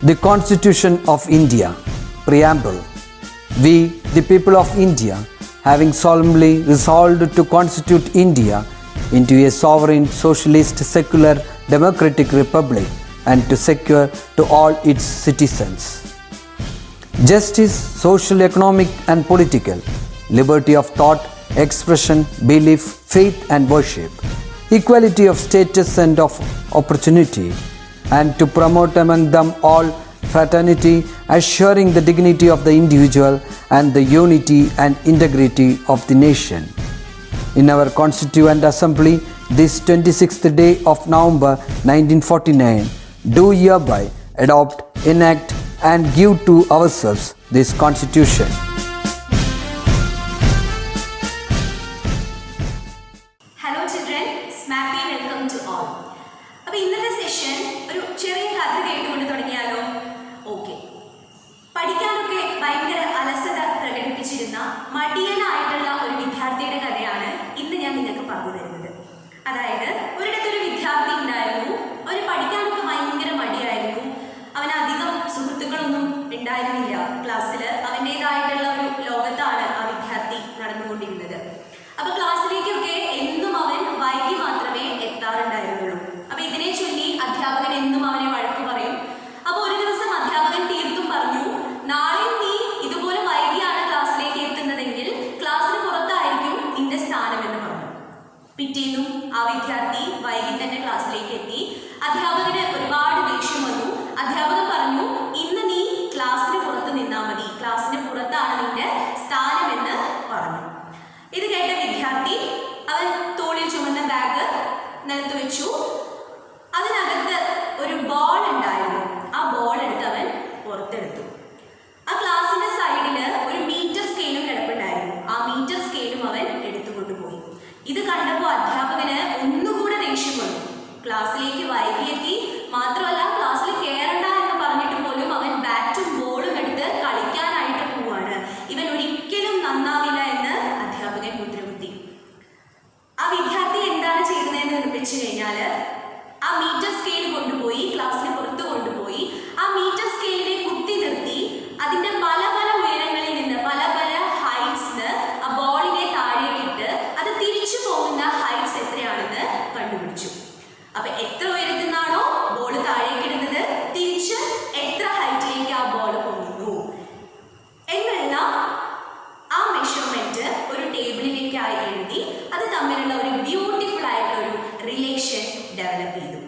The Constitution of India, Preamble. We, the people of India, having solemnly resolved to constitute India into a sovereign, socialist, secular, democratic republic and to secure to all its citizens justice, social, economic and political, liberty of thought, expression, belief, faith and worship, equality of status and of opportunity, and to promote among them all fraternity, assuring the dignity of the individual and the unity and integrity of the nation. In our Constituent Assembly, this 26th day of November 1949, do hereby adopt, enact and give to ourselves this Constitution. Hello children, Smappy welcome to all. അപ്പോൾ ഇന്നത്തെ session ഒരു ചെറിയ കഥ കേട്ടുകൊണ്ട് തുടങ്ങിയാലോ? Okay. പഠിക്കാനൊക്കെ ഭയങ്കര അലസത പ്രകടിപ്പിച്ചിരുന്ന മടിയനായിട്ടുള്ള ഒരു വിദ്യാർത്ഥിയുടെ കഥയാണ് ഇന്ന് ഞാൻ നിങ്ങൾക്ക് പറഞ്ഞു തരുന്നത്. അതായത് ഒരിടത്തൊരു വിദ്യാർത്ഥി ഉണ്ടായിരുന്നു. അവന് പഠിക്കാനൊക്കെ ഭയങ്കര മടിയായിരുന്നു. അവന് അധികം സുഹൃത്തുക്കളൊന്നും ഉണ്ടായിരുന്നില്ല ക്ലാസ്സിൽ. അവൻ്റേതായിട്ടുള്ള ഒരു ലോകത്താണ് ആ വിദ്യാർത്ഥി നടന്നുകൊണ്ടിരുന്നത്. അപ്പോൾ ക്ലാസ്സിലേക്കൊക്കെ എന്നും അവൻ വൈകി മാത്രമേ എത്താറുണ്ടായിരുന്നുള്ളൂ. അപ്പോൾ ഇതിനെ ചൊല്ലി അധ്യാപകൻ എന്നും അവനെ വഴക്ക് പറയും. അപ്പോൾ ഒരു ദിവസം അധ്യാപകൻ തീർത്തും പറഞ്ഞു, നാളെ നീ ഇതുപോലെ വൈകിയാണ് ക്ലാസ്സിലേക്ക് എത്തുന്നതെങ്കിൽ ക്ലാസ്സിന് പുറത്തായിരിക്കും നിന്റെ സ്ഥാനം എന്ന് പറഞ്ഞു. പിറ്റേന്നും ആ വിദ്യാർത്ഥി വൈകി തന്നെ ക്ലാസ്സിലേക്ക് എത്തി. അധ്യാപകന് ഒരുപാട് ദേഷ്യം വന്നു. അധ്യാപകൻ പറഞ്ഞു, ഇന്ന് നീ ക്ലാസ്സിന് പുറത്ത് നിന്നാൽ മതി, ക്ലാസ്സിന് പുറത്താണ് നിന്റെ സ്ഥാനമെന്ന് പറഞ്ഞു. ഇത് കേട്ട വിദ്യാർത്ഥി അവൻ തോളിൽ ചുമന്ന ബാഗ് നിലത്ത് വെച്ചു. അതിനകത്ത് ഒരു ബോൾ ഉണ്ടായിരുന്നു. ആ ബോൾ എടുത്ത് അവൻ പുറത്തെടുത്തു. ആ ക്ലാസ്സിന്റെ സൈഡിൽ ഒരു മീറ്റർ സ്കെയിലും കിടപ്പുണ്ടായിരുന്നു. ആ മീറ്റർ സ്കെയിലും അവൻ എടുത്തുകൊണ്ടുപോയി. ഇത് കണ്ടപ്പോൾ അധ്യാപകന് ഒന്നുകൂടെ ദേഷ്യം വന്നു. ക്ലാസ്സിലേക്ക് വൈകിയെത്തി, മാത്രമല്ല ക്ലാസ്സിൽ കയറണ്ട എന്ന് പറഞ്ഞിട്ട് പോലും അവൻ ബാറ്റും ബോളും എടുത്ത് കളിക്കാനായിട്ട് പോവാണ്. ഇവൻ ഒരിക്കലും നന്നാവില്ല എന്ന് അധ്യാപകൻ മുദ്രകുത്തി. ആ വിദ്യാർത്ഥി എന്താണ് ചെയ്യുന്നതെന്ന് നിർമ്മിച്ചു കഴിഞ്ഞാൽ ആ മീറ്റർ സ്കെയിൽ കൊണ്ടുപോയി ക്ലാസ്സിന് പുറത്ത് കൊണ്ടുപോയി ആ മീറ്റർ സ്കെയിലിനെ കുത്തി നിർത്തി അതിന്റെ പല പല ഉയരങ്ങളിൽ നിന്ന് പല പല ഹൈറ്റ്സിന് ആ ബോളിനെ താഴേക്കിട്ട് അത് തിരിച്ചു പോകുന്ന ഹൈറ്റ്സ് എത്രയാണെന്ന് കണ്ടുപിടിച്ചു. അപ്പൊ എത്ര ഉയരത്തിൽ നിന്നാണോ ബോൾ താഴേക്കിടുന്നത് തിരിച്ച് എത്ര ഹൈറ്റിലേക്ക് ആ ബോൾ പോകുന്നു എന്നുള്ള ആ മെഷർമെന്റ് ഒരു ടേബിളിലേക്കായി എഴുതി അത് തമ്മിലുള്ള ഒരു ബ്യൂട്ടിഫുൾ ആയിട്ടുള്ള ഒരു റിലേഷൻ ഡെവലപ്പ് ചെയ്തു.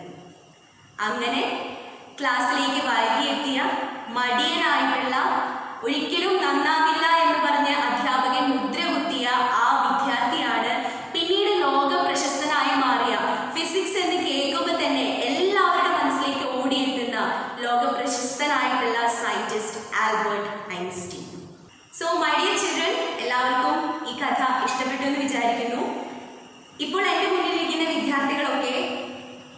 അങ്ങനെ ക്ലാസ്സിലേക്ക് വൈകിയെത്തിയ മടിയനായിട്ടുള്ള ഒരിക്കലും നന്നാവില്ല എന്ന് പറഞ്ഞ അധ്യാപകൻ മുദ്രകുത്തിയ ആ വിദ്യാർത്ഥിയാണ് പിന്നീട് ലോക പ്രശസ്തനായി മാറിയ ഫിസിക്സ് എന്ന് കേൾക്കുമ്പോൾ തന്നെ എല്ലാവരുടെ മനസ്സിലേക്ക് ഓടിയെത്തുന്ന ലോക പ്രശസ്തനായിട്ടുള്ള scientist Albert Einstein. So my dear children, എല്ലാവർക്കും ഈ കഥ ഇഷ്ടപ്പെട്ടു എന്ന് വിചാരിക്കുന്നു. ഇപ്പോൾ എൻ്റെ മുന്നിലിരിക്കുന്ന വിദ്യാർത്ഥികളൊക്കെ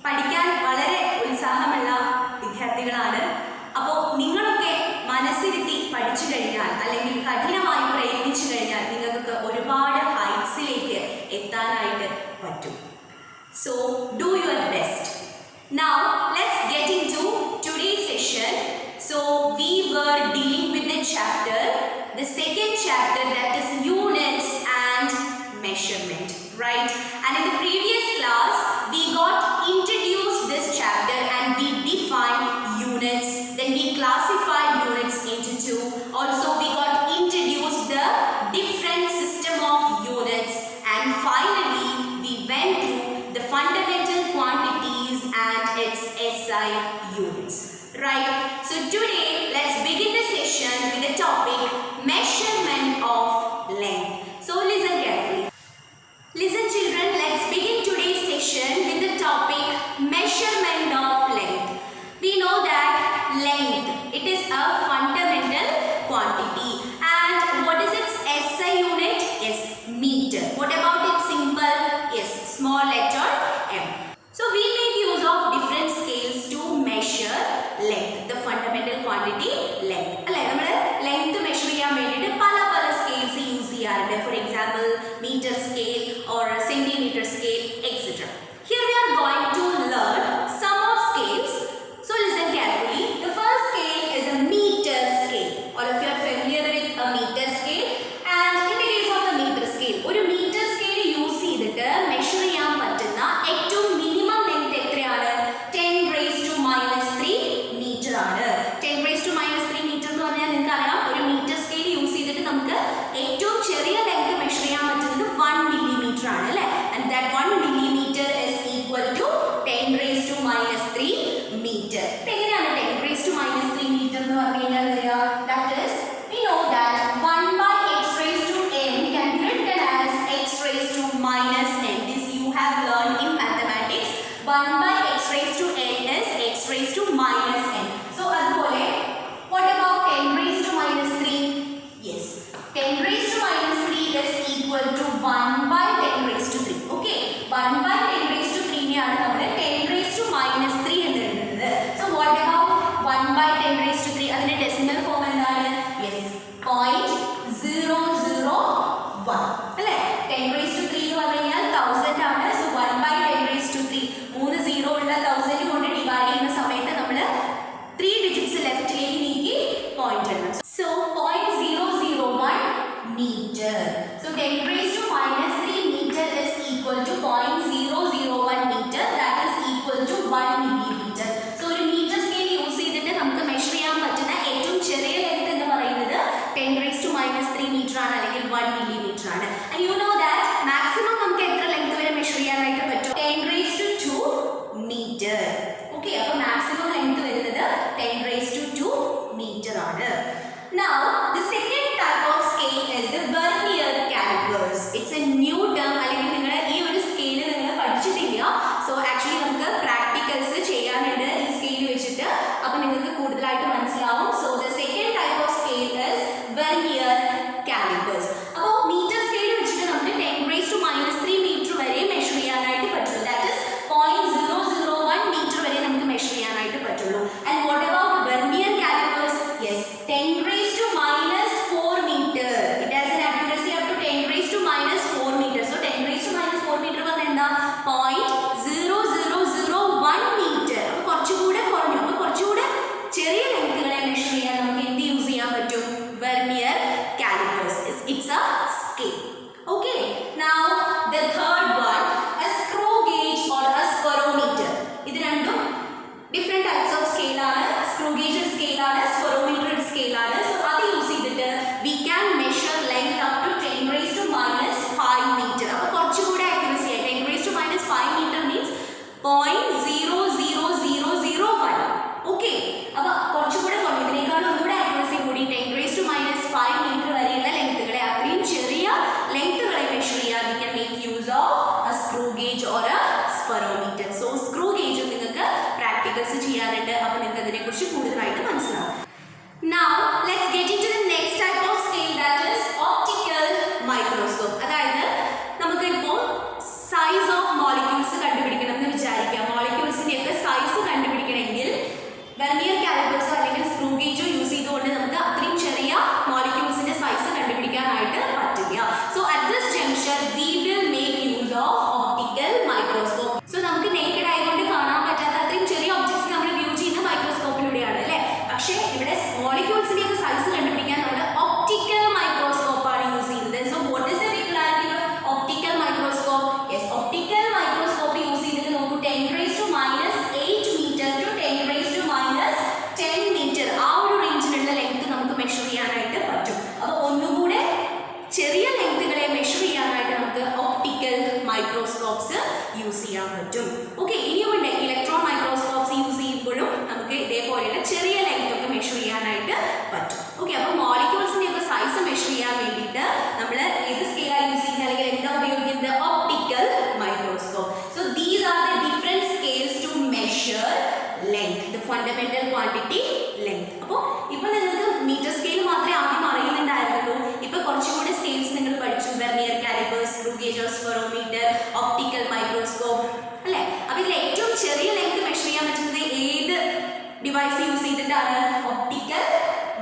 പഠിക്കാൻ വളരെ ഉത്സാഹമുള്ള വിദ്യാർത്ഥികളാണ്. അപ്പോൾ നിങ്ങളൊക്കെ മനസ്സിരുത്തി പഠിച്ചു കഴിഞ്ഞാൽ അല്ലെങ്കിൽ കഠിനമായി പ്രയത്നിച്ചു കഴിഞ്ഞാൽ നിങ്ങൾക്ക് ഒരുപാട് ഹൈറ്റ്സിലേക്ക് എത്താനായിട്ട് പറ്റും. So do your best. Now let's get into today's session. So we were dealing with the chapter, the second chapter, that is units and measurement, right? And in the previous class we got introduced this chapter and we defined units, then we classified units into two. Also we got introduced the different system of units, and finally we went through the fundamental quantities and its SI units, right? So today let's begin the session with the topic measurement of length. So listen carefully. Listen children, let's begin today's session with the topic measurement of length. We know that length, it is a fundamental quantity, and what is its SI unit? Is meter. What about its symbol? Is small letter m. So we make use of different scales to measure length, the fundamental quantity length. അല്ലേ, നമ്മൾ length measure 3 meter. എങ്ങനെയാണ് 10 raised to minus 3 meter എന്ന് പറഞ്ഞു കഴിഞ്ഞാൽ വരിക? That is, we know that 1 by x raised to n can be written as x raised to minus n. This you have learned in mathematics. 1 by x raised to n is x raised to minus n. So അതുപോലെ what about 10 raised to minus 3? Yes, 10 raised to minus 3 is equal to 1 by 10 raised to 3. Okay, 1 by 10 raised to 3 നെയാണ് നമ്മൾ 10 raised to minus 3 എന്ന് എഴുതുന്നത്. So what about 1 by 10 raised to 3? അതിന്റെ decimal form എന്താണ്? Yes, 0.001 അല്ലേ? 10 raised to 3 എന്ന് പറഞ്ഞു കഴിഞ്ഞാൽ 1000 ആണ്. So 1 by 10 raised to 3, 3 zero ഉള്ള 1000 കൊണ്ട് ഡിവൈഡ് ചെയ്യുന്ന സമയത്ത് നമ്മൾ 3 ഡിജിറ്റ്സ് ലെഫ്റ്റിലേക്ക് നീക്കി പോയിന്റ് ഇടണം. So 0.001 meter. So 10 raised to minus 3 meter is equal to 0.001 meter. That is equal to 1 millimeter. So ഒരു മീറ്റർ സ്കെയിൽ യൂസ് ചെയ്തിട്ട് നമുക്ക് മെഷർ ചെയ്യാൻ പറ്റുന്ന ഏറ്റവും ചെറിയ ലെങ്ത് എന്ന് പറയുന്നത് 10 raised to minus 3 meter ആണ്, അല്ലെങ്കിൽ 1 millimeter ആണ്. And you know that maximum നമുക്ക് എത്ര ലെങ്ത് വരെ മെഷർ ചെയ്യാനായിട്ട് പറ്റും? 10 raised to 2 meter. Okay, അപ്പോൾ maximum ലെങ്ത് വരുന്നത് 10 raised to 2 meter ആണ്. Now the second type of scale is the vernier calipers. It's a new term. അല്ലെങ്കിൽ നിങ്ങൾ ഈ ഒരു സ്കെയിൽ നിങ്ങൾ പഠിച്ചിട്ടില്ല. So actually നമുക്ക് പ്രാക്ടിക്കൽസ് ചെയ്യാനുണ്ട് ഈ സ്കെയിൽ വെച്ചിട്ട്. അപ്പോൾ നിങ്ങൾക്ക് കൂടുതലായിട്ട് മനസ്സിലാവും. So the second type of scale is vernier calipers. അപ്പോൾ മീറ്റർ സ്കെയിൽ വെച്ചിട്ട് നമുക്ക് 10 raised to minus 3 meter വരെ മെഷർ ചെയ്യാനായിട്ട് പറ്റുള്ളൂ. That is 0.001 meter വരെ നമുക്ക് മെഷർ ചെയ്യാനായിട്ട് പറ്റുള്ളൂ. And what about vernier calipers? Yes, 10 raised to minus 4 meter. It has an accuracy up to 10 raised to minus 4 meter. So 10 raised to minus 4 meter പറഞ്ഞാൽ എന്താ? 0.0001 meter. അപ്പോൾ കുറച്ചുകൂടെ കുറഞ്ഞു. അപ്പോൾ കുറച്ചുകൂടെ ചെറിയ ലെങ്ത്തുകളെ മെഷർ ചെയ്യാൻ നമുക്ക് എന്ത് യൂസ് ചെയ്യാൻ പറ്റും? Vernier callipers. It's a scale. Okay, now the third one, a screw gauge or a spirometer. ഇത് രണ്ടും ഡിഫറെന്റ് ടൈപ്സ് ഓഫ് സ്കെയിൽ ആണ്. സ്ക്രൂ ഗേജ് ഒരു സ്കെയിൽ ആണ്, സ്പെറോമീറ്റർ ഒരു സ്കെയിൽ ആണ്. സോ അത് യൂസ് ചെയ്തിട്ട് we can measure length up to 10 raised to minus 5 meter. അപ്പോൾ കുറച്ചുകൂടെ accuracy ആയി 10 raised to minus 5 meter means 0.00001. Okay, അപ്പോൾ കുറച്ചുകൂടെ കുറഞ്ഞു. ഇതിനേക്കാളും ഒന്നുകൂടെ accuracy കൂടി 10 raised to minus 5 meter വരെയുള്ള ലെങ്ത്തുകളെ, അത്രയും ചെറിയ ലെങ്ത്തുകളെ മെഷർ ചെയ്യാൻ we can make use of a screw gauge or a spirometer. So screw gauge നിങ്ങൾക്ക് പ്രാക്ടിക്കൽസ് ചെയ്യാനുണ്ട്. അപ്പോൾ നിങ്ങൾക്ക് അതിനെക്കുറിച്ച് കൂടുതലായിട്ട് മനസ്സിലാവും. Now let's get into the next type of scale, that is optical microscope. അതായത് നമുക്ക് ഇപ്പോൾ സൈസ് ഓഫ് മോളിക്യൂൾസ് കണ്ടുപിടിക്കണം എന്ന് വിചാരിക്കാം. മോളിക്യൂൾസിന്റെ ഒക്കെ സൈസ് കണ്ടുപിടിക്കണമെങ്കിൽ വെർനിയർ കാലിപ്പേഴ്സോ അല്ലെങ്കിൽ സ്ക്രൂ ഗേജോ യൂസ് ചെയ്തുകൊണ്ട് നമുക്ക് അത്രയും ചെറിയ മോളിക്യൂൾസിന്റെ സൈസ് കണ്ടുപിടിക്കാനായിട്ട് പറ്റില്ല. So at this junction we will make use of optical microscope. So നമുക്ക് നേക്കഡ് ആയതുകൊണ്ട് കാണാൻ പറ്റാത്ത അത്രയും ചെറിയ ഒബ്ജക്ട്സ് നമ്മൾ വ്യൂ ചെയ്യുന്ന മൈക്രോസ്കോപ്പിലൂടെയാണ് അല്ലേ? പക്ഷേ ഇവിടെ മോളിക്യൂൾസിന്റെ ഒക്കെ സൈസ് കണ്ടുപിടിക്കാൻ നമ്മൾ ഒപ്റ്റിക്കൽ മൈക്രോസ്കോപ്പ് ആണ് യൂസ് ചെയ്യുന്നത്. So what is the regularity of optical microscope? Yes, optical microscope use ചെയ്തിട്ട് നോക്കൂ 10 raised to minus 8 meter to 10 raised to minus 10 meter ആ ഒരു റേഞ്ചിലുള്ള ലെങ്ത് നമുക്ക് മെഷർ ചെയ്യാനായിട്ട് പറ്റും. അപ്പോൾ ഒന്നുകൂടെ ചെറിയ ലെങ്ത്തുകളെ മെഷർ ചെയ്യാനായിട്ട് നമുക്ക് ഒപ്റ്റിക്കൽ മൈക്രോസ്കോപ്സ് യൂസ് ചെയ്യാൻ പറ്റും. ഓക്കെ, ഇനിയുമുണ്ട് ഇലക്ട്രോൺ മൈക്രോസ്കോപ്സ് യൂസ് ചെയ്യുമ്പോഴും നമുക്ക് ഇതേപോലെയുള്ള ചെറിയ ലെങ്ത് ഒക്കെ മെഷർ ചെയ്യാനായിട്ട് പറ്റും. ഓക്കെ, അപ്പോൾ മോളിക്യൂൾസിന്റെ ഒക്കെ സൈസ് മെഷർ ചെയ്യാൻ വേണ്ടിയിട്ട് നമ്മൾ ഏത് സ്കെയിലാണ് യൂസ് ചെയ്യുന്നത്, അല്ലെങ്കിൽ എന്താ ഉപയോഗിക്കുന്നത്? Optical microscope. So these are the different scales to measure length, the fundamental quantity length. അപ്പോൾ ഇപ്പോൾ നിങ്ങൾക്ക് മീറ്റർ സ്കെയിൽ മാത്രമേ ആദ്യം അറിയുന്നുണ്ടായിരുന്നുള്ളൂ. ഇപ്പോൾ കുറച്ചുകൂടി സ്കെയിൽസ് നിങ്ങൾ പഠിച്ചു. Vernier calipers, screw gauge, spherometer, optical microscope അല്ലേ? അപ്പോൾ ഇതിൽ ഏറ്റവും ചെറിയ ലെങ്ത് മെഷർ ചെയ്യാൻ പറ്റുന്നത് ഏത് ഡിവൈസ് യൂസ് ചെയ്തിട്ടാണ്? ഒപ്റ്റിക്കൽ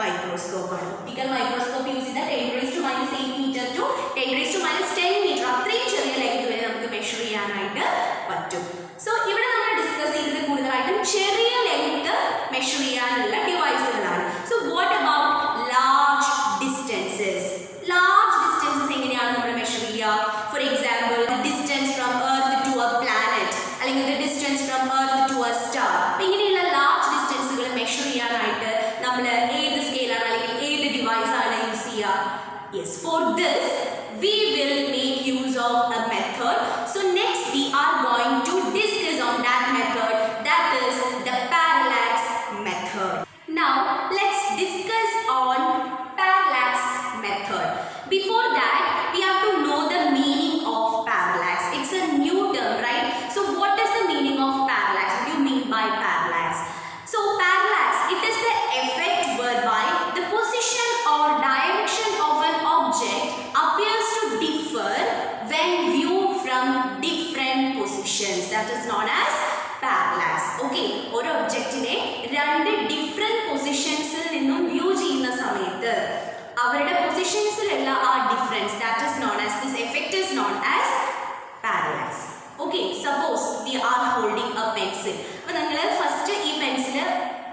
മൈക്രോസ്കോപ്പ് ആണ്. ഒപ്റ്റിക്കൽ മൈക്രോസ്കോപ്പ് യൂസ് ചെയ്താൽ 10 raised to minus 8 meter to 10 raised to minus 10 meter അത്രയും ചെറിയ ലെങ്ത് വരെ നമുക്ക് മെഷർ ചെയ്യാനായിട്ട് പറ്റും. സോ ഇവിടെ നമ്മൾ ഡിസ്കസ് ചെയ്തത് കൂടുതലായിട്ടും ചെറിയ ലെങ്ത് മെഷർ ചെയ്യാനുള്ള ഡിവൈസുകളാണ്. So what about large distances? Large distances എങ്ങനെയാണ് നമ്മൾ മെഷർ ചെയ്യുക? For example distance from earth to a planet, അല്ലെങ്കിൽ distance from earth to a star. ഇങ്ങനെയുള്ള ലാർജ് ഡിസ്റ്റൻസുകൾ മെഷർ ചെയ്യാനായിട്ട് നമ്മൾ ഏത് സ്കെയിലാണ് അല്ലെങ്കിൽ ഏത് ഡിവൈസ് ആണ് യൂസ് ചെയ്യുക? Yes, for this we will make use of a method. So next we are going to discuss on that method, that അവരുടെ പൊസിഷൻസിലുള്ള ആ difference that is known as this effect is known as parallax. Okay, suppose V R holding A pencil. അപ്പോൾ നിങ്ങൾ first ഈ pencil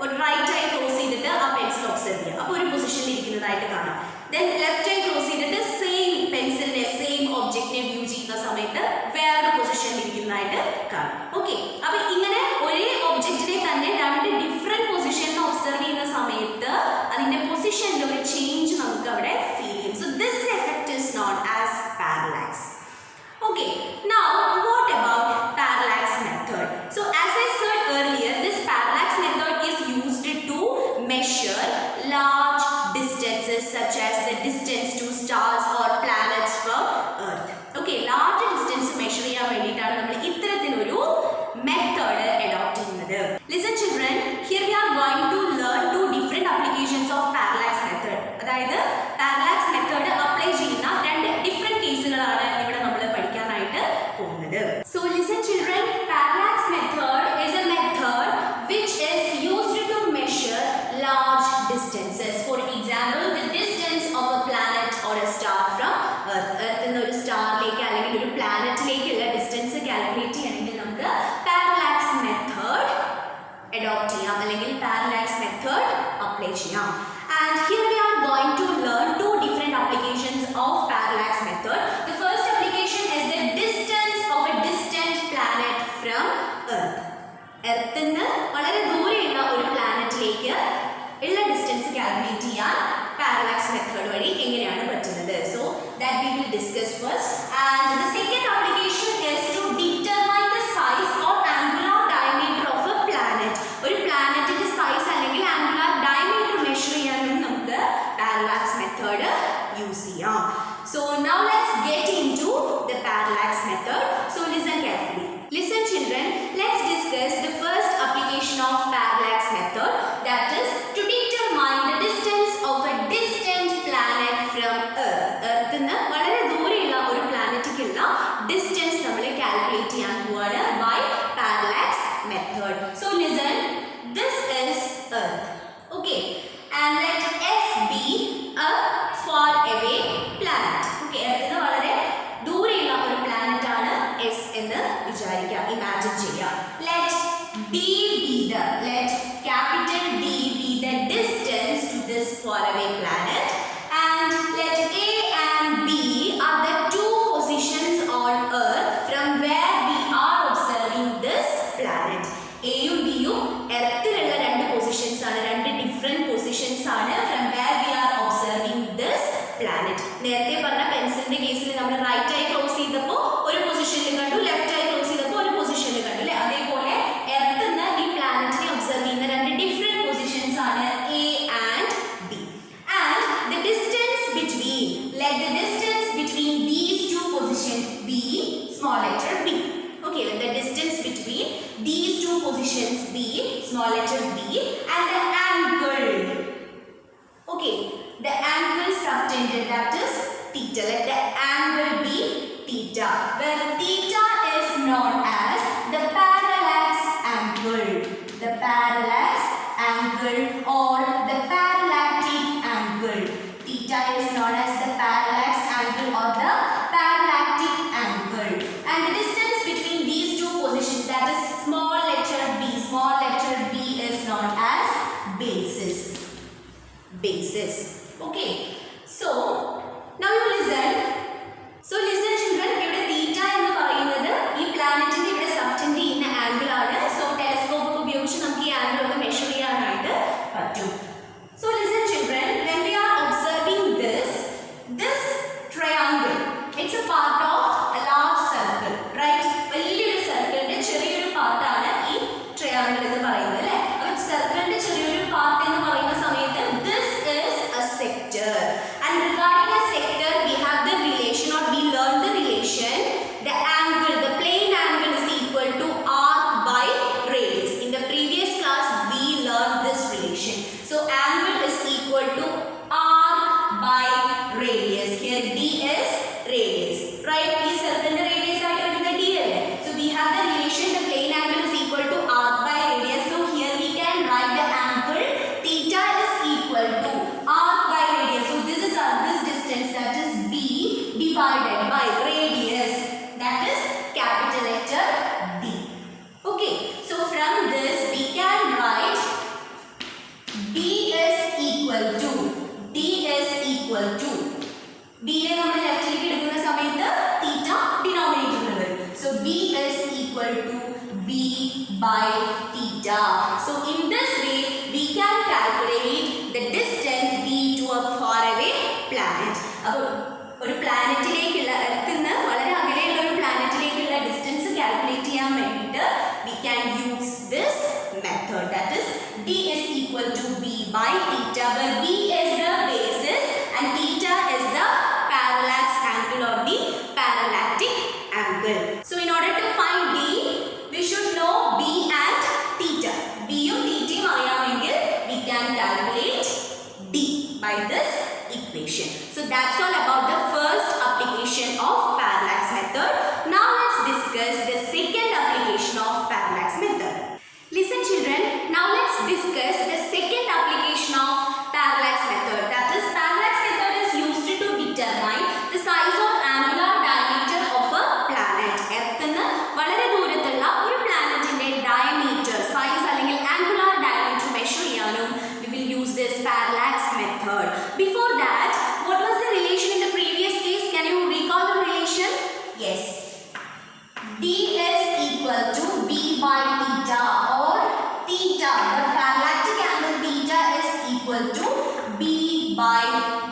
ഒരു right ആയി close ചെയ്തിട്ട് ആ pencil observe ചെയ്യുക. അപ്പോൾ ഒരു പൊസിഷനിൽ ഇരിക്കുന്നതായിട്ട് കാണാം. ദെൻ ലെഫ്റ്റ് ആയി ക്ലോസ് ചെയ്തിട്ട് സെയിം പെൻസിലിനെ സെയിം ഒബ്ജക്റ്റിനെ വ്യൂ ചെയ്യുന്ന സമയത്ത് വേറെ പൊസിഷനിൽ ഇരിക്കുന്നതായിട്ട് കാണാം. ഓക്കെ, അപ്പോൾ ഇങ്ങനെ ഒരേ ഒബ്ജക്റ്റിനെ തന്നെ രണ്ട് ഡിഫറെൻറ്റ് പൊസിഷനിൽ ഒബ്സർവ് ചെയ്യുന്ന സമയത്ത് അതിൻ്റെ പൊസിഷനിൽ ഒരു ചേഞ്ച് നമുക്ക് അവിടെ ഫീൽ ചെയ്യും. So this effect is known as parallax. Okay, now what about parallax method? So as I said earlier, this parallax method is used to measure large distances such as the distance to stars or planets from Earth. Okay, large distance measure ചെയ്യാൻ വേണ്ടിയിട്ടാണ് നമ്മൾ ഇത്തരത്തിലൊരു method adopt ചെയ്യുന്നത്. Listen children, here we are going to learn two different applications of parallax method. അതായത് parallax method apply ചെയ്യുന്ന രണ്ട് different കേസുകളാണ് ഇവിടെ നമ്മൾ പഠിക്കാനായിട്ട് പോകുന്നത്. So listen children, parallax method is a method which is used to measure large distances. For example, the distance of a planet or a star from Earth. Earth എന്ന ഒരു സ്റ്റാറിലേക്ക് അല്ലെങ്കിൽ ഒരു പ്ലാനറ്റിലേക്കുള്ള ഡിസ്റ്റൻസ് കാൽക്കുലേറ്റ് ചെയ്യണമെങ്കിൽ നമുക്ക് പാരലാക്സ് മെത്തേഡ് അഡോപ്റ്റ് ചെയ്യാം അല്ലെങ്കിൽ parallax method apply ചെയ്യാം. And here we are going to learn two different applications of parallax method. The first application is the distance of a distant planet from Earth. Earth നിന്ന് വളരെ ദൂരെയുള്ള ഒരു പ്ലാനറ്റിലേക്ക് ഉള്ള distance calculate ചെയ്യാൻ parallax method വഴി എങ്ങനെയാണ് പറ്റുന്നത്. So that we will discuss first. And the second application is to determine the size or angular diameter of a planet. ഒരു പ്ലാനറ്റിന്റെ സൈസ് അല്ലെങ്കിൽ ആംഗുലാർ ഡയമീറ്റർ മെഷർ ചെയ്യാനും നമുക്ക് പാരലാക്സ് മെത്തേഡ് യൂസ് ചെയ്യാം. So now let's get into the parallax method. So listen carefully. Listen children, let's discuss the first application of parallax method, that is to determine the distance of a distant planet from Earth. Earth നിന്ന് വളരെ ദൂരെയുള്ള ഒരു പ്ലാനറ്റിക്കുള്ള distance നമ്മൾ calculate ചെയ്യാൻ പോവാണ് by parallax method. So listen, this is Earth. Okay, and let S be a far away planet. Okay, Earth നിന്ന് വളരെ ദൂരെയുള്ള ഒരു പ്ലാനറ്റ് ആണ് S എന്ന് വിചാരിക്കുക, ഇമാജിൻ ചെയ്യുക. Let capital D be the distance to this faraway planet, and let A and B are the two positions on Earth from where we are observing this planet. A യും B യും എർത്തിലുള്ള രണ്ട് positions ആണ്, രണ്ട് different positions ആണ് from where we are observing this planet. നേരത്തെ പറഞ്ഞ പെൻസിലിന്റെ കേസിൽ നമ്മൾ റൈറ്റ് ആയി ക്ലോസ് ചെയ്തപ്പോൾ ഒരു പൊസിഷനിൽ കണ്ടു, ലെഫ്റ്റ് ആയി ക്ലോസ് ചെയ്തപ്പോൾ ഒരു പൊസിഷനിൽ കണ്ടു അല്ലേ. അതേപോലെ എർത്ത് നിന്ന് ഈ പ്ലാനറ്റിനെ ഒബ്സർവ് ചെയ്യുന്ന രണ്ട് ഡിഫറെന്റ് പൊസിഷൻസ് ആണ് A and B. And the distance between, let the distance between these two positions be small letter b. Okay, let the distance between these two positions be small letter b, and the angle, okay, the angle subtended, that is theta. Let the angle be theta, where theta is known as the parallax angle, the parallax angle or the parallactic angle. Theta is known as the parallax angle or the parallactic angle, and the distance between these two positions, that is small letter b is known as basis. Okay, so now you listen. So listen children, ഇവിടെ theta എന്ന് പറയുന്നത് ഈ പ്ലാനറ്റിന്റെ ഇവിടെ subtend ചെയ്യുന്ന angle ആണ്. So telescope ഒക്കെ ഉപയോഗിച്ച് നമുക്ക് ഈ ആംഗിൾ ഒക്കെ മെഷർ ചെയ്യാനായിട്ട് പറ്റും. So listen children, when we are observing this triangle, it's a part of a large circle, right? വലിയൊരു സർക്കിളിന്റെ ചെറിയൊരു പാർട്ടാണ് ഈ ട്രയാങ്കിൾ എന്ന് പറയുന്നത് അല്ലേ. അപ്പോൾ സർക്കിളിന്റെ ചെറിയൊരു പാർട്ട് എന്ന് പറയുന്ന സമയത്ത് this is a sector. equal to b നെ നമ്മൾ ലെഫ്റ്റിലേക്ക് എടുക്കുന്ന സമയത്ത് തീറ്റ ഡിനോമിനേറ്ററിൽ വരും. So b is equal to b by theta. So in this way we can calculate the distance d to a far away planet. അപ്പോൾ ഒരു പ്ലാനറ്റിലേക്കുള്ള എർത്തിൽ നിന്ന് വളരെ അകലെയുള്ള ഒരു പ്ലാനറ്റിലേക്കുള്ള ഡിസ്റ്റൻസ് കാൽക്കുലേറ്റ് ചെയ്യാൻ വേണ്ടിയിട്ട് we can use this method, that is d is equal to b by theta, where b is the basis and theta is the parallax angle or the parallactic angle. So in order to find d we should know b and theta. b യും theta യും അറിയാമെങ്കിൽ we can calculate d by this equation. So that's all about the first application of parallax method. Now let's discuss the second application of parallax method. Listen children, now let's discuss the second application of parallax method. That is, parallax method is used to determine the size or angular diameter of a planet. എർത്തിന് വളരെ ദൂരത്തുള്ള ഒരു പ്ലാനറ്റിന്റെ diameter, size അല്ലെങ്കിൽ angular diameter measure ചെയ്യാനും we will use this parallax method. Before that, what was the relation in the previous case? Can you recall the relation? Yes. D is equal to b by theta, or theta, the parallactic angle theta is equal to b by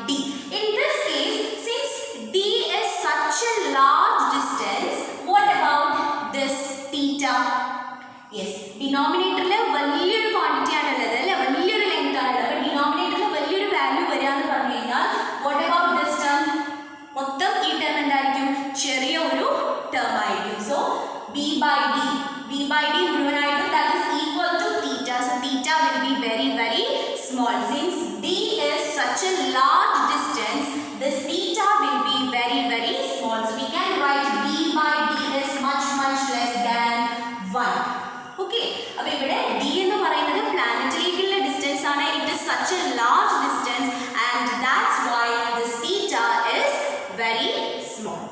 d. In this case, since d is such a large distance, what about this theta? Yes, denominator le വലിയൊരു quantity ആണുള്ളത് അല്ലേ, വലിയൊരു length ആണുള്ളത്. അപ്പോൾ ഡിനോമിനേറ്ററിൽ വലിയൊരു value വരാന്ന് പറഞ്ഞു കഴിഞ്ഞാൽ what about this term? മൊത്തം ഈ ടേം എന്തായിരിക്കും? ചെറിയ ഒരു ടേം ആയിരിക്കും. സോ b by d മുഴുവനായിട്ടും that is equal to theta. So theta will be very very small. Since d is such a large distance, this theta will be very very small. So we can write b by d is much less than 1. Okay, അപ്പോൾ ഇവിടെ d എന്ന് പറയുന്നത് പ്ലാനറ്റിലേക്കുള്ള distance ആണ്. It is such a large distance and that's why this theta is very small.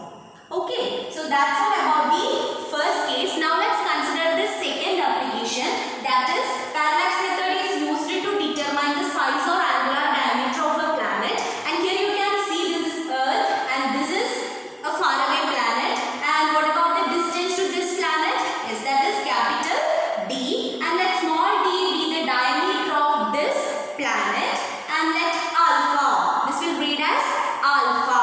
Okay, so that's all about the first case. Now let's consider the second application, that is parallax method is used to determine the size or angular diameter of a planet. And here you can see this is Earth and this is a faraway planet. And what about the distance to this planet? Yes, that is capital D, and let small d be the diameter of this planet, and let alpha, this will read as alpha,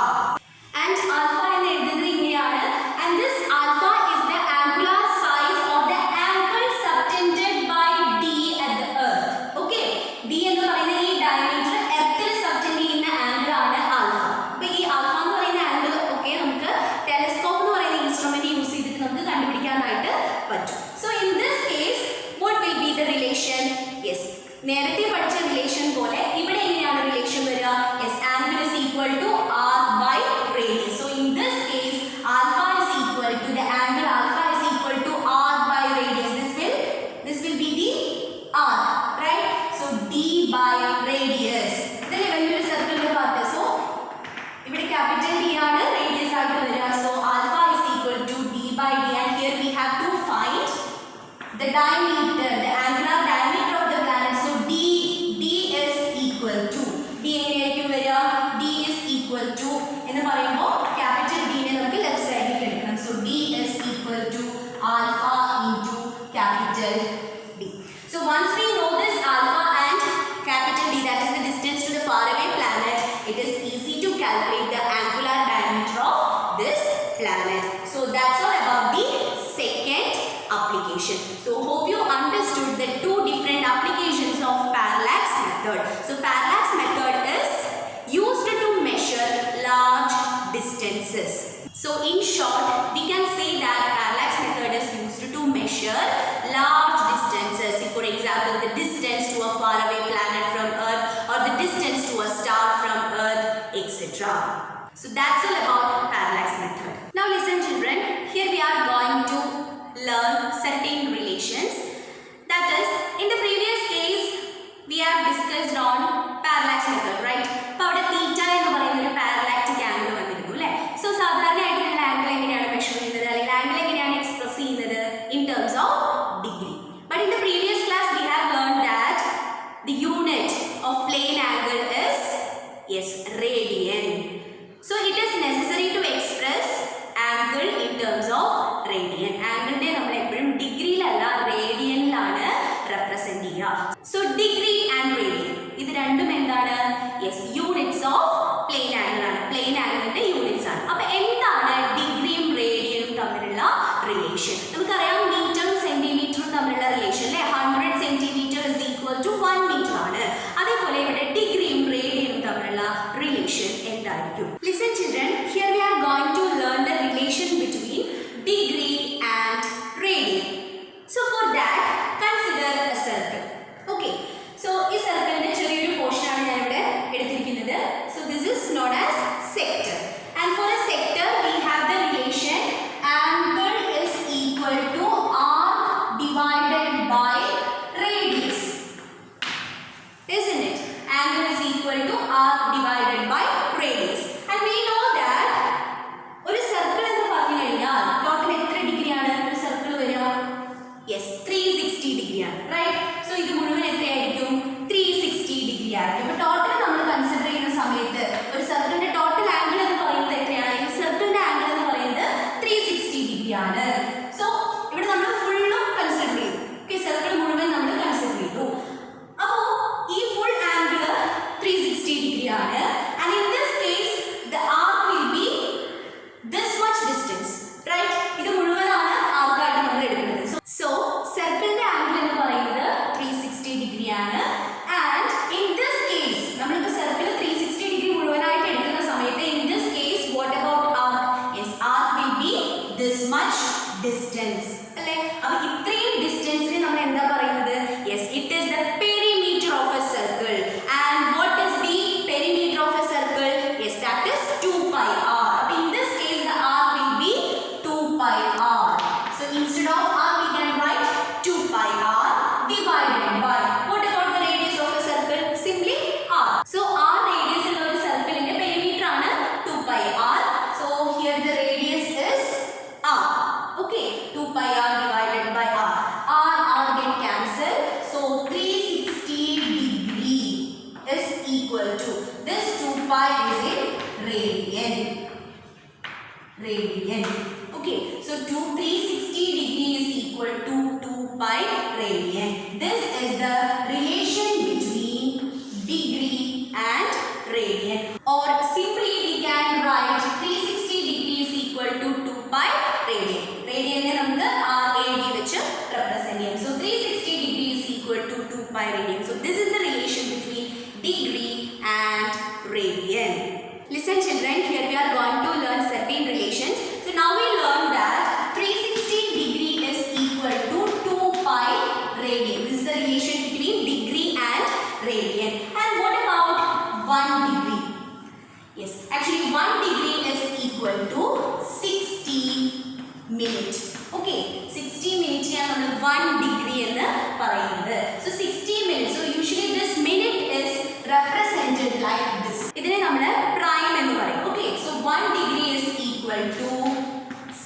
and alpha in എഴുതുന്നത് ഇങ്ങനെയാണ്. And this alpha is the angular size or the angle subtended by d at the earth. Okay, d എന്ന് പറയുന്ന ഈ diameter എർത്തിൽ subtend ചെയ്യുന്ന angle ആണ് alpha. അപ്പോൾ ഈ alpha എന്ന് പറയുന്ന angle ഒക്കെ നമുക്ക് ടെലസ്കോപ്പ് എന്ന് പറയുന്ന ഇൻസ്ട്രുമെന്റ് യൂസ് ചെയ്തിട്ട് നമുക്ക് കണ്ടുപിടിക്കാനായിട്ട് പറ്റും. So in this case, what will be the relation? Yes, നേരത്തെ പഠിച്ച റിലേഷൻ പോലെ ഇവിടെ എങ്ങനെയാണ് റിലേഷൻ വരിക? Yes, angle is equal to r by radius. So in this case, alpha is equal to the angle alpha is equal to r by radius. This will be the arc, right? So d by radius. ഇതിലെ വലിയൊരു സർക്കിളിന്റെ part. So ഇവിടെ capital d ആണ് radius ആയിട്ട് വരിക. So alpha is equal to d by d, and here we have to find the diameter, the angular diameter of the planet. So d is equal to, d എങ്ങനെയായിരിക്കും വരിക? d is equal to എന്ന് പറയുമ്പോൾ capital d നെ നമുക്ക് left സൈഡിലേക്ക് എടുക്കണം. So d is equal to alpha into capital D. So once we know this alpha and capital D, that is the distance to the faraway planet, it is easy to calculate the angular diameter of this planet. So that's all about the second application. So hope you understood the two different applications of parallax method. So parallax method is used to measure large distances. So in short, we can say that parallax method is used to measure large distances. If for example the distance to a faraway planet from Earth, or the distance to a star from Earth, etc. So that's all about parallax method. Now listen children, here we are going to learn certain relations. That is, in the previous case we have discussed on parallax method, right? അപ്പോൾ അവിടെ theta എന്ന് പറയുന്ന ഒരു parallactic angle വന്നിരുന്നു അല്ലേ? So സാധാരണയായിട്ട് നമ്മൾ angle എങ്ങനെയാണ് മെഷർ ചെയ്യുന്നത്, അല്ലെങ്കിൽ ആംഗിൾ എങ്ങനെയാണ് എക്സ്പ്രസ് ചെയ്യുന്നത്? In terms of degree. But in the previous class we have learned that represent ചെയ്യുക. സോ ഡിഗ്രി ആൻഡ് റേഡിയൻ ഇത് രണ്ടും എന്താണ്? Yes, units of plane angle ആണ്. പ്ലെയിൻ ആംഗിളിന്റെ യൂണിറ്റ്സ് ആണ്. അപ്പൊ എന്താണ് ഡിഗ്രിയും റേഡിയനും തമ്മിലുള്ള റിലേഷൻ? നമുക്കറിയാം മീറ്ററും സെന്റിമീറ്ററും തമ്മിലുള്ള റിലേഷൻ അല്ലെ 100 centimetre is equal to 1 metre ആണ്. അതേപോലെ ഇവിടെ ഡിഗ്രിയും റേഡിയനും തമ്മിലുള്ള റിലേഷൻ എന്തായിരിക്കും? Listen children, here we are going to learn the relation between degree and radian. So for that consider a circle. Okay, so ഈ സർക്കിളിന്റെ ചെറിയൊരു പോർഷൻ ആണ് ഞാൻ ഇവിടെ എടുത്തിരിക്കുന്നത്. So this is known as sector. And for a sector we have the relation angle is equal to arc divided by radius, isn't it? Angle is equal to arc divided by radius, and we know that ഒരു circle എന്ന് പറഞ്ഞു കഴിഞ്ഞാൽ total എത്ര degree ആണ് ഒരു circle വരിക? Yes, 360 degree ആണ്, right? So ഇത് മുഴുവൻ എത്രയായിരിക്കും? 360 ഡിഗ്രി ആയിരിക്കും. അപ്പോൾ ടോട്ടൽ നമ്മൾ കൺസിഡർ ചെയ്യുന്ന സമയത്ത് ഒരു സർക്കിളിന്റെ ടോട്ടൽ ആംഗിൾ എന്ന് പറയുന്നത് എത്രയാണ്? സർക്കിളിന്റെ ആംഗിൾ എന്ന് പറയുന്നത് 360 ഡിഗ്രി ആണ്. സോ ഇവിടെ നമ്മൾ ഫുള്ളും കൺസിഡർ ചെയ്തു. ഓക്കെ, സർക്കിൾ മുഴുവൻ നമ്മൾ കൺസിഡർ ചെയ്തു. അപ്പോൾ ഈ ഫുൾ ആംഗിൾ 360 ഡിഗ്രി ആണ്. And in this case the arc will be this much distance, right? ഇത് മുഴുവനാണ് ആർക്കായിട്ട് നമ്മൾ എടുക്കുന്നത്. സോ സർക്കിളിന്റെ ആംഗിൾ എന്ന് പറയുന്നത് 360 ഡിഗ്രി ആണ്. ആൻഡ് ഇൻ ദിസ് കേസ് നമ്മളിപ്പോൾ സർക്കിൾ 360 ഡിഗ്രി മുഴുവനായിട്ട് എടുക്കുന്ന സമയത്ത് in this case what about arc? Yes, arc will be this much distance അല്ലേ? അപ്പോൾ ഇത്രയും ഡിസ്റ്റൻസിന് നമ്മൾ എന്താ പറയുന്നത്? Yes, it is the perimeter of A circle. And what is the perimeter of A circle? Yes, that is 2 pi r. അപ്പോൾ in this case the arc will B 2 pi r. So instead of r we can write 2 pi r divided by what about the radius of a circle? Simply r. So r radius in a circle in a perimeter ആണ് 2 pi r. So here the radius is r. Okay, 2 pi r divided by r. R get cancelled. So 360 degree is equal to this 2 pi is in radian. Okay, so 360 degree is equal to 2 pi radian. This is the relation between degree and radian. Or simply we can write 360 degree is equal to 2 pi radian. Radian ne namukku rad vechu represent cheyam. So 360 degree is equal to 2 pi radian. So this is the relation between degree and radian. Listen children, here we are going to learn certain relations. So now we learn that 360 degree is equal to 2 pi radian. This is the relation between degree and radian. And what about 1 degree? Yes, actually 1 degree is equal to 60 minutes. Okay, 60 minutes ആണ് നമ്മൾ 1 degree എന്ന് പറയുന്നത്. So 60 minutes. So usually this minute is represented like this. ഇതിനെ നമ്മൾ prime എന്ന് പറയും. Okay, so 1 degree is equal to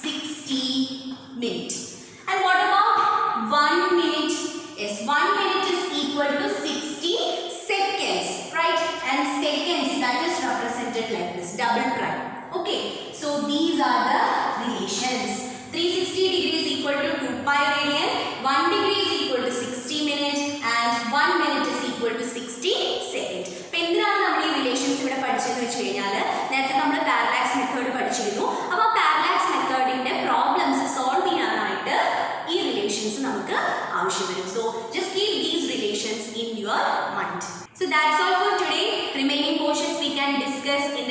60 minutes. And what about 1 minute? Yes, 1 minute is equal to 60 seconds, right? And seconds that is represented like this, double prime. Okay, so these are the relations. 360 degree is equal to 2 pi radian, 1 degree is equal to 60 minutes, and 1 minute is equal to 60 seconds. അപ്പോൾ എന്തിനാണ് നമ്മൾ ഈ relations ഇവിടെ പഠിച്ചതെന്ന് വെച്ച് കഴിഞ്ഞാൽ നേരത്തെ നമ്മൾ parallax method പഠിച്ചിരുന്നു. അപ്പോൾ പാരലാക്സ് മെത്തേഡിന്റെ പ്രോബ്ലംസ് സോൾവ് ചെയ്യാനായിട്ട് ഈ റിലേഷൻസ് നമുക്ക് ആവശ്യം വരും. So just keep these relations in your mind. So that's all for today. Remaining portions we can discuss in